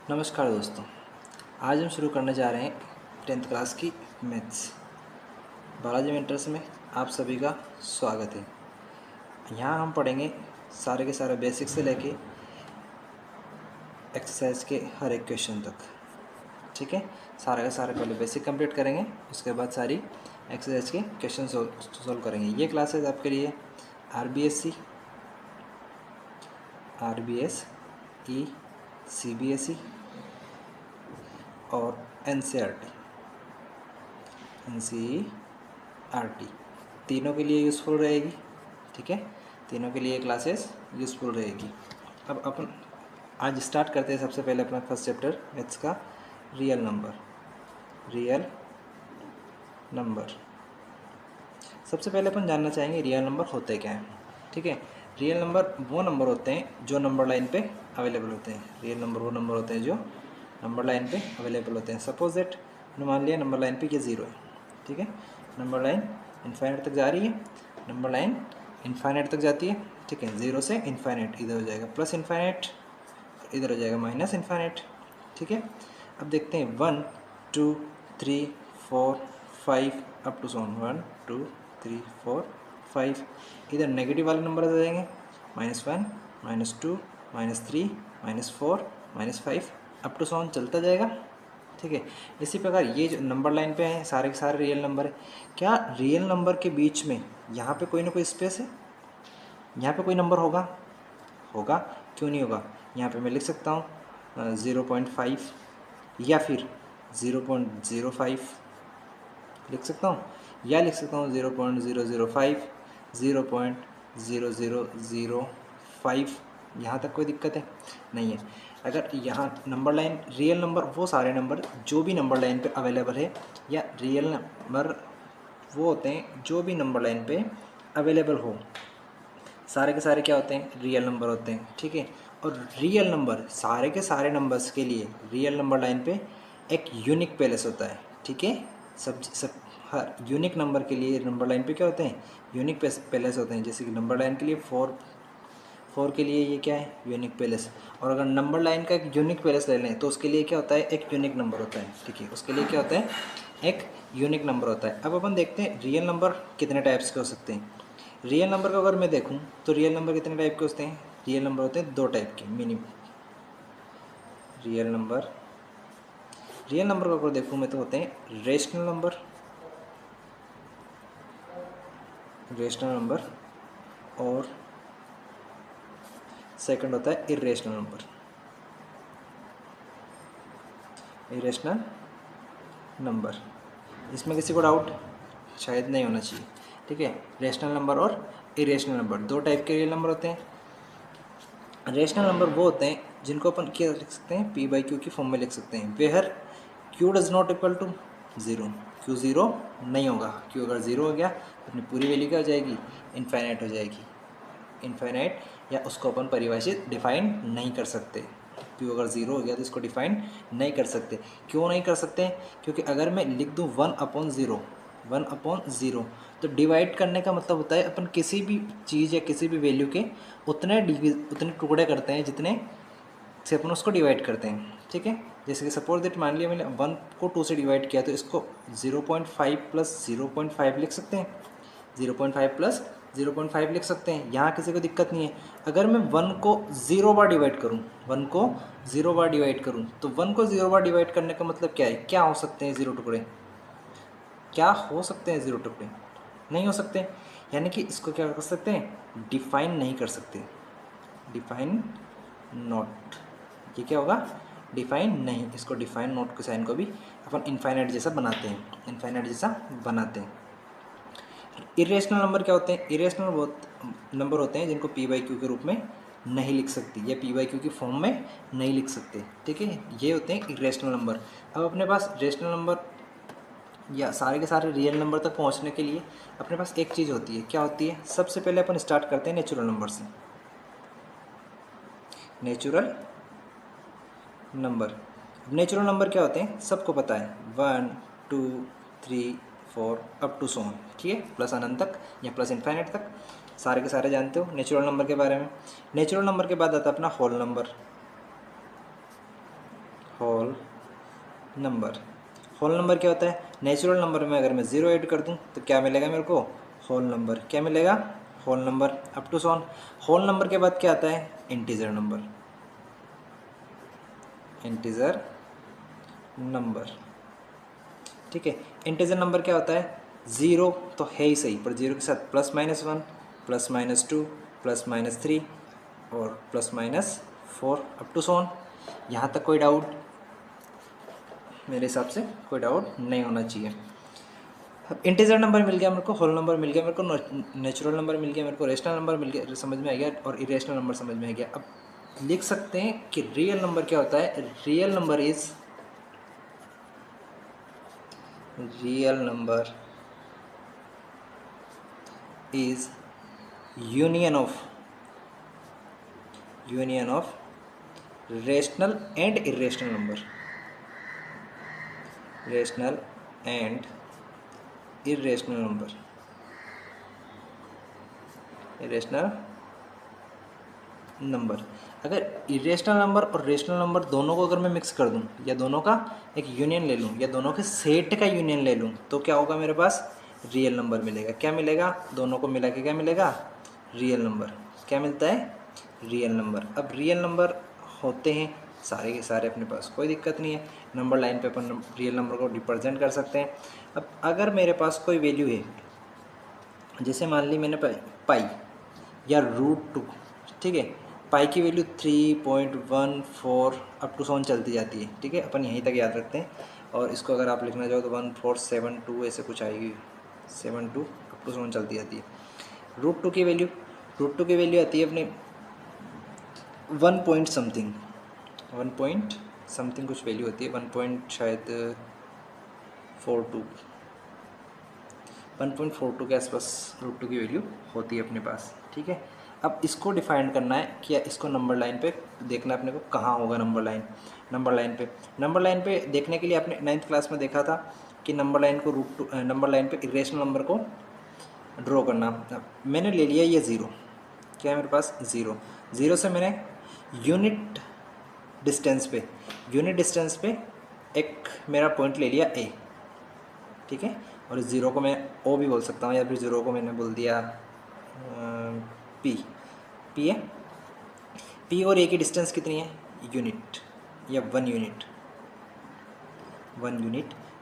नमस्कार दोस्तों, आज हम शुरू करने जा रहे हैं 10th क्लास की मैथ्स। बालाजी मेंटर्स में आप सभी का स्वागत है। यहाँ हम पढ़ेंगे सारे के सारे बेसिक से लेके एक्सरसाइज के हर एक क्वेश्चन तक। ठीक है, सारे का सारे पहले बेसिक कंप्लीट करेंगे, उसके बाद सारी एक्सरसाइज के क्वेश्चन सोल्व करेंगे। ये क्लासेज आपके लिए RBSC, RBSE, CBSE और NCERT तीनों के लिए यूज़फुल रहेगी। ठीक है, तीनों के लिए क्लासेस यूज़फुल रहेगी। अब अपन आज स्टार्ट करते हैं। सबसे पहले अपना फर्स्ट चैप्टर मैथ्स का रियल नंबर। सबसे पहले अपन जानना चाहेंगे रियल नंबर होते क्या हैं। ठीक है, रियल नंबर वो नंबर होते हैं जो नंबर लाइन पे अवेलेबल होते हैं। रियल नंबर वो नंबर होते हैं जो नंबर लाइन पे अवेलेबल होते हैं। सपोज दैट मान लिया नंबर लाइन पे ये 0 है। ठीक है, नंबर लाइन इनफाइनाइट तक जा रही है, नंबर लाइन इनफाइनाइट तक जाती है। ठीक है, 0 से इनफाइनाइट, इधर हो जाएगा प्लस इनफाइनाइट, इधर हो जाएगा माइनस इनफाइनाइट। ठीक है, अब देखते हैं 1 2 3 4 5 अप टू 1 2 3 4 5। इधर नेगेटिव वाले नंबर आ जाएंगे, -1 -2 -3 -4 -5 अप टू 7 चलता जाएगा। ठीक है, इसी प्रकार ये जो नंबर लाइन पे हैं सारे के सारे रियल नंबर है। क्या रियल नंबर के बीच में यहाँ पे कोई ना कोई स्पेस है? यहाँ पे कोई नंबर होगा? क्यों नहीं होगा? यहाँ पे मैं लिख सकता हूँ 0.5 या फिर 0.05 लिख सकता हूँ, या लिख सकता हूँ 0.005 0.0005। यहाँ तक कोई दिक्कत है नहीं है। अगर यहाँ नंबर लाइन रियल नंबर वो सारे नंबर जो भी नंबर लाइन पे अवेलेबल है, या रियल नंबर वो होते हैं जो भी नंबर लाइन पे अवेलेबल हो। सारे के सारे क्या होते हैं? रियल नंबर होते हैं। ठीक है, और रियल नंबर सारे के सारे नंबर्स के लिए रियल नंबर लाइन पे एक यूनिक पैलेस होता है। ठीक है, सब हर यूनिक नंबर के लिए नंबर लाइन पे क्या होते हैं? यूनिक पैलेस होते हैं। जैसे कि नंबर लाइन के लिए 4 के लिए ये क्या है? Unique palace. और अगर नंबर लाइन का एक यूनिक पैलेस ले लें तो उसके लिए क्या होता है? एक यूनिक नंबर होता है। ठीक है, उसके लिए क्या होता है? एक यूनिक नंबर होता है। अब अपन देखते हैं रियल नंबर कितने टाइप्स के हो सकते हैं। रियल नंबर का अगर मैं देखूं तो रियल नंबर कितने टाइप के होते हैं? रियल नंबर होते हैं 2 टाइप के मिनिमम। रियल नंबर का अगर देखूं मैं तो होते हैं रेशनल नंबर और सेकंड होता है इरेशनल नंबर। इसमें किसी को डाउट शायद नहीं होना चाहिए। ठीक है, रेशनल नंबर और इरेशनल नंबर 2 टाइप के रियल नंबर होते हैं। रेशनल नंबर वो होते हैं जिनको अपन क्या लिख सकते हैं? P/Q की फॉर्म में लिख सकते हैं। Where Q does not equal to 0, Q 0 नहीं होगा। Q अगर 0 हो गया तो अपनी पूरी वैल्यू क्या हो जाएगी? इनफाइनाइट हो जाएगी। इनफाइनाइट, या उसको अपन परिभाषित डिफाइन नहीं कर सकते। Q अगर 0 हो गया तो इसको डिफाइन नहीं कर सकते। क्यों नहीं कर सकते? क्योंकि अगर मैं लिख दूँ 1/0 तो डिवाइड करने का मतलब होता है अपन किसी भी चीज़ या किसी भी वैल्यू के उतने टुकड़े करते हैं जितने से अपन उसको डिवाइड करते हैं। ठीक है, जैसे कि सपोज दैट मान लिया मैंने 1 को 2 से डिवाइड किया तो इसको 0.5 प्लस 0.5 लिख सकते हैं। 0.5 प्लस 0.5 लिख सकते हैं, यहाँ किसी को दिक्कत नहीं है। अगर मैं 1 को 0 बार डिवाइड करूँ, 1 को 0 बार डिवाइड करूँ तो 1 को 0 बार डिवाइड करने का मतलब क्या है? क्या हो सकते हैं 0 टुकड़े? क्या हो सकते हैं 0 टुकड़े? नहीं हो सकते। यानी कि इसको क्या कर सकते हैं? डिफाइन नहीं कर सकते। डिफाइन नॉट, ये क्या होगा? डिफाइन नहीं। इसको डिफाइन नॉट के साइन को भी अपन इनफाइनाइट जैसा बनाते हैं। इरेशनल नंबर क्या होते हैं? इरेशनल वो नंबर होते हैं जिनको P/Q के रूप में नहीं लिख सकती, या P/Q की फॉर्म में नहीं लिख सकते। ठीक है, ये होते हैं इरेशनल नंबर। अब अपने पास रेशनल नंबर या सारे के सारे रियल नंबर तक पहुंचने के लिए अपने पास एक चीज़ होती है। क्या होती है? सबसे पहले अपन स्टार्ट करते हैं नेचुरल नंबर से। नेचुरल नंबर क्या होते हैं? सबको पता है, 1 2 3 4 अप टू 100। ठीक है, प्लस अनंत तक या प्लस इनफाइनाइट तक सारे के सारे जानते हो नेचुरल नंबर के बारे में। नेचुरल नंबर के बाद आता है अपना whole number. Whole number. Whole number क्या होता है? नेचुरल नंबर में अगर मैं 0 ऐड कर दूं तो क्या मिलेगा मेरे को? Whole number. क्या मिलेगा? Whole number. अप टू सॉन। होल नंबर के बाद क्या आता है? Integer number. इंटीजर नंबर, ठीक है। इंटीजर नंबर क्या होता है? 0 तो है ही सही, पर 0 के साथ +-1, +-2, +-3 और +-4 अप टू सॉन। यहाँ तक कोई डाउट? मेरे हिसाब से कोई डाउट नहीं होना चाहिए। अब इंटीजर नंबर मिल गया मेरे को, होल नंबर मिल गया मेरे को, नेचुरल नंबर मिल गया मेरे को, रेशनल नंबर मिल गया, समझ में आ गया, और इरेशनल नंबर समझ में आ गया। अब लिख सकते हैं कि रियल नंबर क्या होता है? Real number is union of rational and irrational number. Rational and irrational number. Irrational number. अगर इरेशनल नंबर और रेशनल नंबर दोनों को अगर मैं मिक्स कर दूं, या दोनों का एक यूनियन ले लूं, या दोनों के सेट का यूनियन ले लूं, तो क्या होगा मेरे पास? रियल नंबर मिलेगा। क्या मिलेगा? दोनों को मिला के क्या मिलेगा? Real number. क्या मिलता है? Real number. अब रियल नंबर होते हैं सारे के सारे अपने पास, कोई दिक्कत नहीं है। नंबर लाइन पे अपन रियल नंबर को रिप्रेजेंट कर सकते हैं। अब अगर मेरे पास कोई वैल्यू है, जैसे मान ली मैंने पाई या √2, ठीक है। पाई की वैल्यू 3.14 अप टू सॉन चलती जाती है, ठीक है। अपन यहीं तक याद रखते हैं, और इसको अगर आप लिखना चाहो तो 1472 ऐसे कुछ आएगी, 72 अप टू सॉन चलती जाती है। √2 की वैल्यू आती है अपने 1 पॉइंट समथिंग, 1 पॉइंट समथिंग कुछ वैल्यू होती है, 1 पॉइंट शायद 1.42 के आसपास √2 की वैल्यू होती है अपने पास, ठीक है। अब इसको डिफाइन करना है कि इसको नंबर लाइन पे देखना है अपने को, कहाँ होगा नंबर लाइन पे देखने के लिए आपने 9th क्लास में देखा था कि नंबर लाइन पे इरेशनल नंबर को ड्रॉ करना। अब मैंने ले लिया ये 0, क्या है मेरे पास? 0 से मैंने यूनिट डिस्टेंस पे एक मेरा पॉइंट ले लिया A, ठीक है। और इस 0 को मैं O भी बोल सकता हूँ, या फिर 0 को मैंने बोल दिया P है। P और A की डिस्टेंस कितनी है? यूनिट, या 1 यूनिट,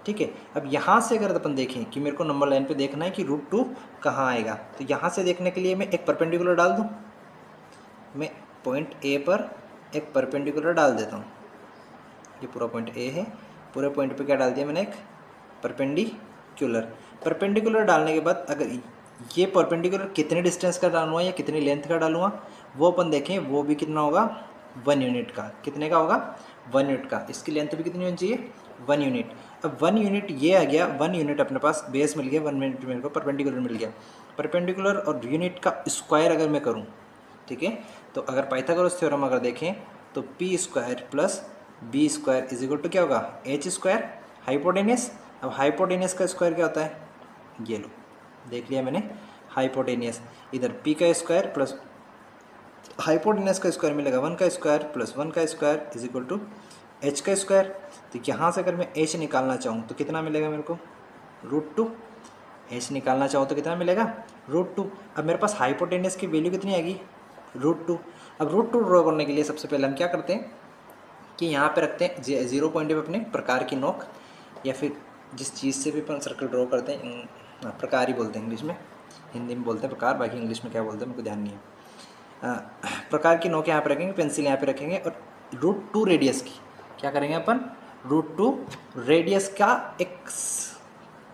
ठीक है। अब यहाँ से अगर अपन देखें कि मेरे को नंबर लाइन पे देखना है कि √2 कहाँ आएगा, तो यहाँ से देखने के लिए मैं एक परपेंडिकुलर डाल दूँ। मैं पॉइंट A पर एक परपेंडिकुलर डाल देता हूँ। ये पूरा पॉइंट A है, पूरे पॉइंट पे क्या डाल दिया मैंने? एक परपेंडिकुलर डालने के बाद अगर ये परपेंडिकुलर कितने डिस्टेंस का डालूंगा या कितनी लेंथ का डालूंगा, वो अपन देखें, वो भी कितना होगा? 1 यूनिट का। कितने का होगा? 1 यूनिट का। इसकी लेंथ भी कितनी होनी चाहिए? 1 यूनिट। अब 1 यूनिट ये आ गया, 1 यूनिट अपने पास बेस मिल गया, 1 यूनिट मेरे को परपेंडिकुलर मिल गया। परपेंडिकुलर और यूनिट का स्क्वायर अगर मैं करूँ, ठीक है, तो अगर पाइथागोरस थ्योरम अगर देखें तो p² + b² क्या होगा? h²। हाइपोटेनियस, अब हाइपोटेनियस का स्क्वायर क्या होता है? ये लो, देख लिया मैंने, हाइपोटेनियस। इधर p का स्क्वायर प्लस हाइपोटेनियस का स्क्वायर मिलेगा 1 का स्क्वायर + 1 का स्क्वायर = h का स्क्वायर। तो यहाँ से अगर मैं h निकालना चाहूँ तो कितना मिलेगा मेरे को? √2। h निकालना चाहूँ तो कितना मिलेगा? √2। अब मेरे पास हाइपोटेनियस की वैल्यू कितनी आएगी? √2। अब √2 ड्रॉ करने के लिए सबसे पहले हम क्या करते हैं कि यहाँ पे रखते हैं 0 पॉइंट पे अपने प्रकार की नोक, या फिर जिस चीज़ से भी अपन सर्कल ड्रॉ करते हैं, प्रकार ही बोलते हैं इंग्लिश में, हिंदी में बोलते हैं प्रकार, बाकी इंग्लिश में क्या बोलते हैं मेरे को ध्यान नहीं है। प्रकार की नोक यहाँ पे रखेंगे, पेंसिल यहाँ पे रखेंगे, और √2 रेडियस की क्या करेंगे अपन? √2 रेडियस का एक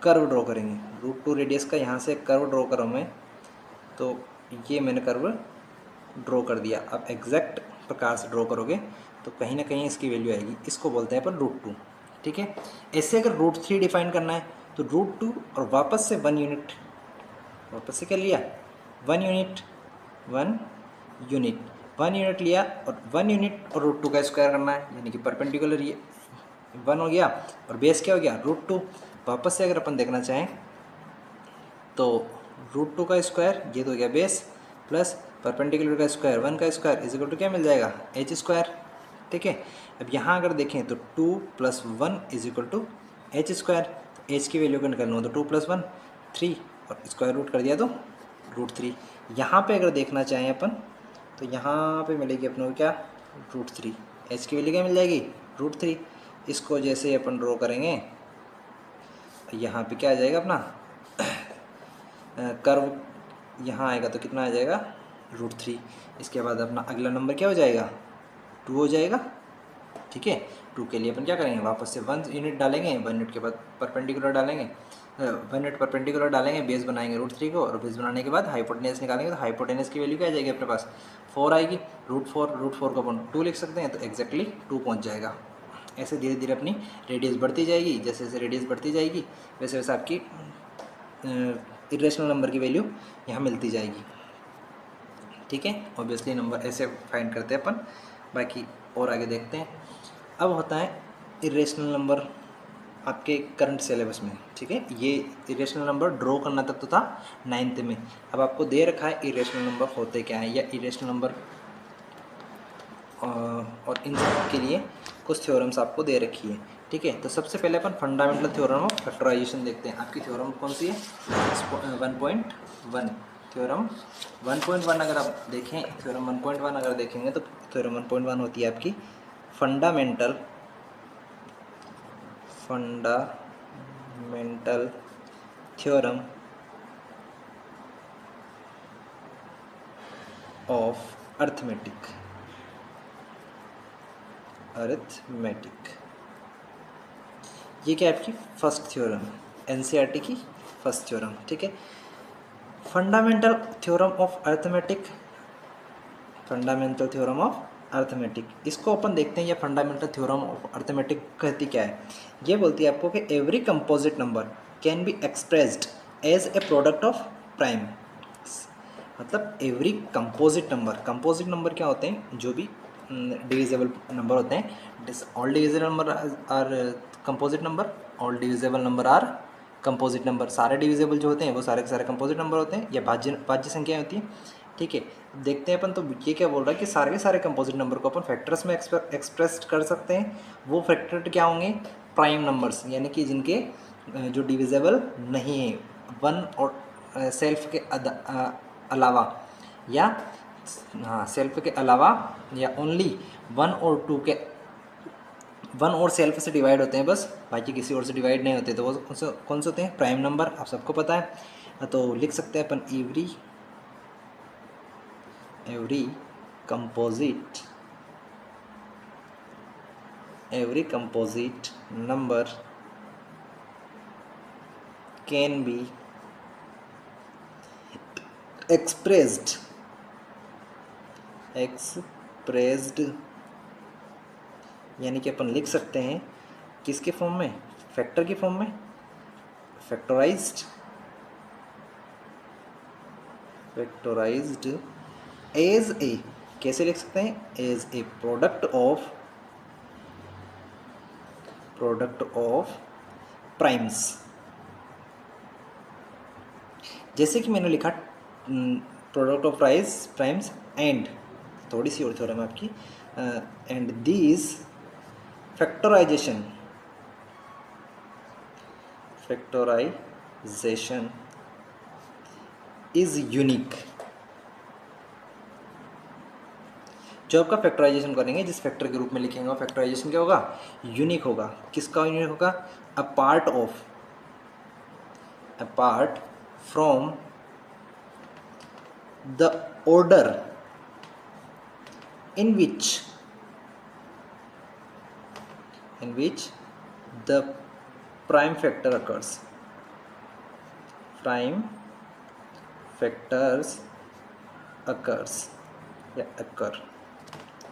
कर्व ड्रॉ करेंगे। √2 रेडियस का यहाँ से कर्व ड्रॉ करूँ मैं, तो ये मैंने कर्व ड्रॉ कर दिया। अब एग्जैक्ट प्रकार से ड्रॉ करोगे तो कहीं ना कहीं इसकी वैल्यू आएगी, इसको बोलते हैं अपन √2, ठीक है। ऐसे अगर √3 डिफाइन करना है तो √2 और वापस से 1 यूनिट, वापस से क्या लिया? 1 यूनिट, 1 यूनिट लिया, और 1 यूनिट और √2 का स्क्वायर करना है, यानी कि परपेंडिकुलर ये 1 हो गया, और बेस क्या हो गया? √2। वापस से अगर अपन देखना चाहें तो √2 का स्क्वायर, ये तो हो गया बेस, प्लस परपेंडिकुलर का स्क्वायर 1 का स्क्वायर = क्या मिल जाएगा? h²। ठीक है। अब यहाँ अगर देखें तो 2 + 1 = h²। तो h की वैल्यू को निकालना हो तो 2 + 1 3 और स्क्वायर रूट कर दिया तो √3। यहाँ पे अगर देखना चाहें अपन तो यहाँ पे मिलेगी अपने को क्या, √3। h की वैल्यू क्या मिल जाएगी, √3। इसको जैसे अपन ड्रॉ करेंगे यहाँ पे क्या आ जाएगा अपना कर्व यहाँ आएगा तो कितना आ जाएगा, √3। इसके बाद अपना अगला नंबर क्या हो जाएगा, 2 हो जाएगा। ठीक है, 2 के लिए अपन क्या करेंगे, वापस से 1 यूनिट डालेंगे, 1 यूनिट के बाद परपेंडिकुलर डालेंगे, 1 यूनिट परपेंडिकुलर डालेंगे, बेस बनाएंगे √3 को, और बेस बनाने के बाद हाइपोटेनस निकालेंगे। तो हाइपोटेनस की वैल्यू क्या आ जाएगी अपने पास, 4 आएगी। √4 को अपन 2 लिख सकते हैं, तो एग्जैक्टली 2 पहुँच जाएगा। ऐसे धीरे धीरे अपनी रेडियस बढ़ती जाएगी। जैसे जैसे रेडियस बढ़ती जाएगी वैसे वैसे आपकी इरेशनल नंबर की वैल्यू यहाँ मिलती जाएगी। ठीक है, ऑब्वियसली नंबर ऐसे फाइंड करते हैं अपन। बाकी और आगे देखते हैं। अब होता है इरेशनल नंबर आपके करंट सिलेबस में। ठीक है, ये इरेशनल नंबर ड्रॉ करना तक तो था 9th में। अब आपको दे रखा है इरेशनल नंबर होते क्या हैं, या इरेशनल नंबर और इन सब के लिए कुछ थ्योरम्स आपको दे रखी है। ठीक है, तो सबसे पहले अपन फंडामेंटल थ्योरम ऑफ फैक्टराइजेशन देखते हैं। आपकी थ्योरम कौन सी है, 1.1 थ्योरम 1.1। अगर आप देखें थ्योरम 1.1 अगर देखेंगे तो थ्योरम 1.1 होती है आपकी फंडामेंटल थ्योरम ऑफ अर्थमेटिक। ये क्या आपकी फर्स्ट थ्योरम है, एनसीईआरटी की फर्स्ट थ्योरम। ठीक है, fundamental theorem of arithmetic, fundamental theorem of arithmetic, इसको अपन देखते हैं। ये फंडामेंटल थ्योरम ऑफ अर्थमेटिक कहती क्या है, ये बोलती है आपको कि every composite number can be expressed as a product of prime. मतलब एवरी कंपोजिट नंबर क्या होते हैं, जो भी डिविजिबल नंबर होते हैं। All divisible number are composite number, all divisible number are composite number. सारे डिविजिबल जो होते हैं वो सारे के सारे कंपोजिट नंबर होते हैं, या भाज्य संख्याएं होती हैं। ठीक है, देखते हैं अपन। तो ये क्या बोल रहा है कि सारे के सारे कंपोजिट नंबर को अपन फैक्टर्स में एक्सप्रेस कर सकते हैं। वो फैक्टर क्या होंगे, प्राइम नंबर्स, यानी कि जिनके जो डिविजिबल नहीं है, 1 और सेल्फ के अलावा, या हाँ सेल्फ के अलावा, या ओनली 1 और 2 के 1 और सेल्फ से डिवाइड होते हैं बस, बाकी किसी और से डिवाइड नहीं होते। तो वो कौन से होते हैं, प्राइम नंबर। आप सबको पता है, तो लिख सकते हैं अपन every composite number can be expressed यानी कि अपन लिख सकते हैं किसके फॉर्म में, फैक्टर की फॉर्म में, फैक्टराइज्ड एज ए, कैसे लिख सकते हैं, as a product of primes. जैसे कि मैंने लिखा प्रोडक्ट ऑफ प्राइम्स एंड, थोड़ी सी और थ्योरम आपकी, and these factorization is unique. जो आपका फैक्टराइजेशन करेंगे, जिस फैक्टर के रूप में लिखेंगे, वो फैक्टराइजेशन क्या होगा, यूनिक होगा। किसका यूनिक होगा, apart from the order in which the prime factor occurs, या occur।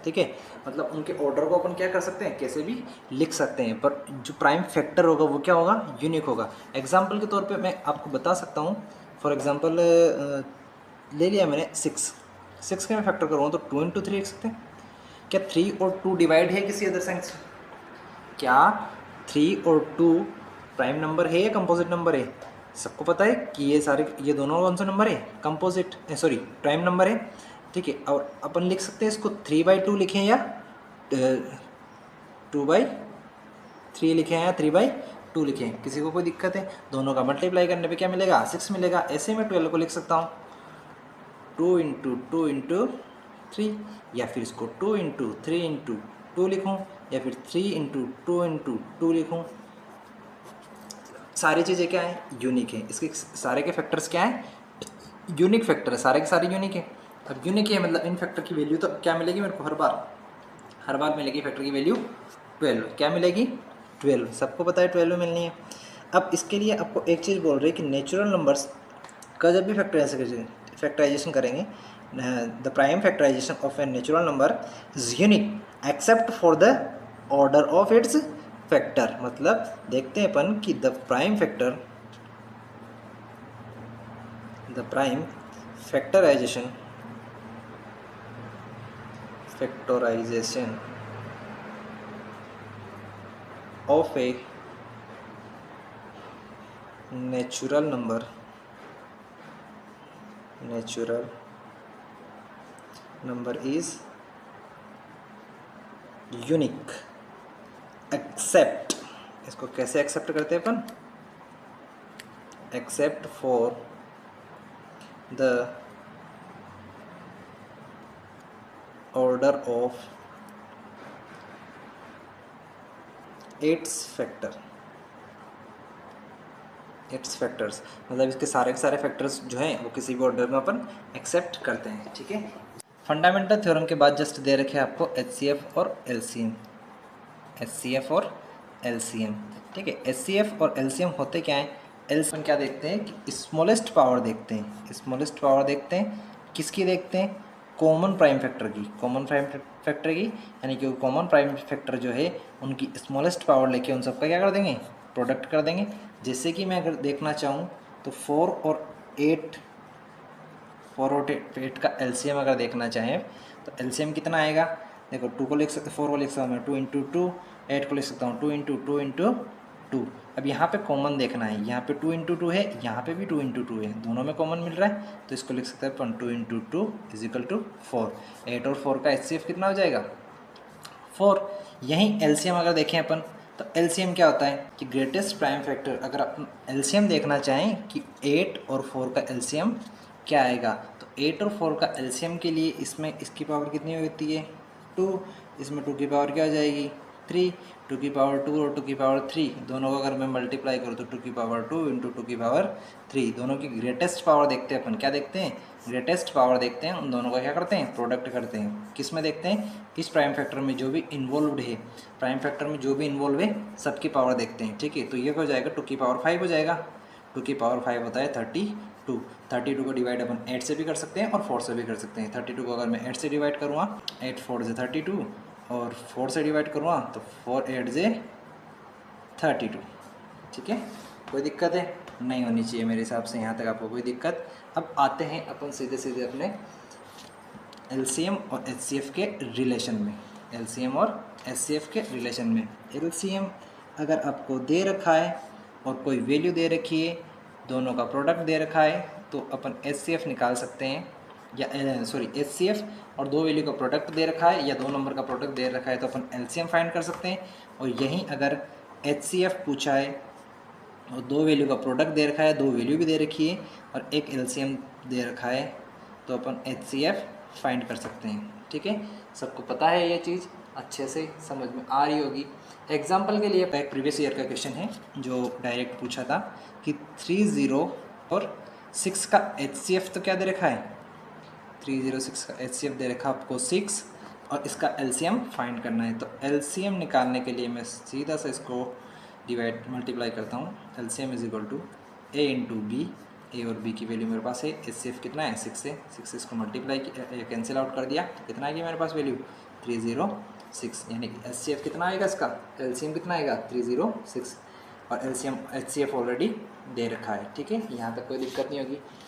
ठीक है, मतलब उनके ऑर्डर को अपन क्या कर सकते हैं, कैसे भी लिख सकते हैं, पर जो प्राइम फैक्टर होगा वो क्या होगा, यूनिक होगा। एग्जाम्पल के तौर पे मैं आपको बता सकता हूँ। फॉर एग्जाम्पल ले लिया मैंने 6 के मैं फैक्टर करूँगा तो 2 × 3 लिख सकते हैं। क्या 3 और 2 डिवाइड है किसी अदर संख्या से, क्या 3 और 2 प्राइम नंबर है या कंपोजिट नंबर है। सबको पता है कि ये दोनों कौन सा नंबर है, प्राइम नंबर है। ठीक है, और अपन लिख सकते हैं इसको 3/2 लिखें या 2/3 लिखे हैं या 3/2 लिखे हैं, किसी को कोई दिक्कत है? दोनों का मल्टीप्लाई करने पे क्या मिलेगा? 6 मिलेगा। ऐसे में 12 को लिख सकता हूँ 2 × 2 × 3, या फिर इसको 2 × 3 × 2 लिखूँ, या फिर 3 × 2 × 2 लिखूँ। सारी चीज़ें क्या है? यूनिक है। इसके सारे के फैक्टर्स क्या है? यूनिक फैक्टर है, सारे के सारे यूनिक है। अब यूनिक है मतलब इन फैक्टर की वैल्यू तो क्या मिलेगी मेरे को? हर बार मिलेगी फैक्टर की वैल्यू 12। क्या मिलेगी? 12। सबको पता है 12 मिलनी है। अब इसके लिए आपको एक चीज़ बोल रही है कि नेचुरल नंबर्स का जब भी फैक्टराइजेशन करेंगे, the prime factorization of a natural number is unique except for the order of its factor. मतलब देखते हैं अपन कि the prime factorization of a natural number is unique except, इसको कैसे एक्सेप्ट करते हैं अपन? Except for the order of its factors. मतलब इसके सारे के सारे फैक्टर्स जो हैं वो किसी भी ऑर्डर में अपन एक्सेप्ट करते हैं। ठीक है। फंडामेंटल थ्योरम के बाद जस्ट दे रखे हैं आपको HCF और LCM। ठीक है। HCF और LCM होते क्या हैं? LCM क्या देखते हैं कि स्मॉलेस्ट पावर देखते हैं। किसकी देखते हैं? कॉमन प्राइम फैक्टर की, यानी कि कॉमन प्राइम फैक्टर जो है उनकी स्मॉलेस्ट पावर लेके उन सबका क्या कर देंगे? प्रोडक्ट कर देंगे। जैसे कि मैं अगर देखना चाहूँ तो 4 और 8 का LCM अगर देखना चाहें तो LCM कितना आएगा? देखो 2 को लिख सकते, 4 को लिख सकता हूँ मैं 2 × 2, 8 को लिख सकता हूँ 2 × 2 × 2। अब यहाँ पे कॉमन देखना है, यहाँ पे 2 × 2 है, यहाँ पे भी 2 × 2 है, दोनों में कॉमन मिल रहा है, तो इसको लिख सकते हैं अपन 2 × 2 = 4। 8 और 4 का HCF कितना हो जाएगा? 4। यहीं LCM अगर देखें अपन तो LCM क्या होता है कि ग्रेटेस्ट प्राइम फैक्टर, अगर अपन LCM देखना चाहें कि 8 और 4 का LCM क्या आएगा, तो 8 और 4 का LCM के लिए इसमें इसकी पावर कितनी होती है? 2। इसमें 2 की पावर क्या हो जाएगी? 3। 2 की पावर 2 और 2 की पावर 3, दोनों को अगर मैं मल्टीप्लाई करूँ तो 2 की पावर 2 × 2 की पावर 3। दोनों की ग्रेटेस्ट पावर देखते हैं अपन। क्या देखते हैं? ग्रेटेस्ट पावर देखते हैं। उन दोनों का क्या करते हैं? प्रोडक्ट करते हैं। किस में देखते हैं? इस प्राइम फैक्टर में जो भी इन्वॉल्व है, सबकी पावर देखते हैं। ठीक है। तो ये हो जाएगा 2 की पावर 5 हो जाएगा। 2 की पावर 5 होता है 32। 32 को डिवाइड अपन 8 से भी कर सकते हैं और 4 से भी कर सकते हैं। 32 को अगर मैं 8 से डिवाइड करूँगा, 8 4 से 32, और 4 से डिवाइड करूँगा तो 4 8 से 32। ठीक है। कोई दिक्कत है? नहीं होनी चाहिए मेरे हिसाब से, यहाँ तक आपको कोई दिक्कत। अब आते हैं अपन सीधे अपने LCM और HCF के रिलेशन में। LCM अगर आपको दे रखा है और कोई वैल्यू दे रखी है, दोनों का प्रोडक्ट दे रखा है, तो अपन HCF निकाल सकते हैं, या HCF और 2 वैल्यू का प्रोडक्ट दे रखा है या 2 नंबर का प्रोडक्ट दे रखा है तो अपन LCM फाइंड कर सकते हैं। और यहीं अगर HCF पूछा है और 2 वैल्यू का प्रोडक्ट दे रखा है, 2 वैल्यू भी दे रखी है और एक LCM दे रखा है, तो अपन HCF फाइंड कर सकते हैं। ठीक है। सबको पता है ये चीज़, अच्छे से समझ में आ रही होगी। एग्जाम्पल के लिए एक प्रीवियस ईयर का क्वेश्चन है जो डायरेक्ट पूछा था कि 30 और 6 का HCF तो क्या दे रखा है? 306 का HCF दे रखा आपको 6 और इसका LCM फाइंड करना है। तो LCM निकालने के लिए मैं सीधा सा इसको मल्टीप्लाई करता हूँ। LCM = A × B। A और B की वैल्यू मेरे पास है। HCF कितना है? 6 है। 6 इसको मल्टीप्लाई कैंसिल आउट कर दिया तो कितना आएगी मेरे पास वैल्यू? 306। यानी कि HCF कितना आएगा इसका? LCM कितना आएगा? 306। और LCM HCF ऑलरेडी दे रखा है। ठीक है। यहाँ तक कोई दिक्कत नहीं होगी।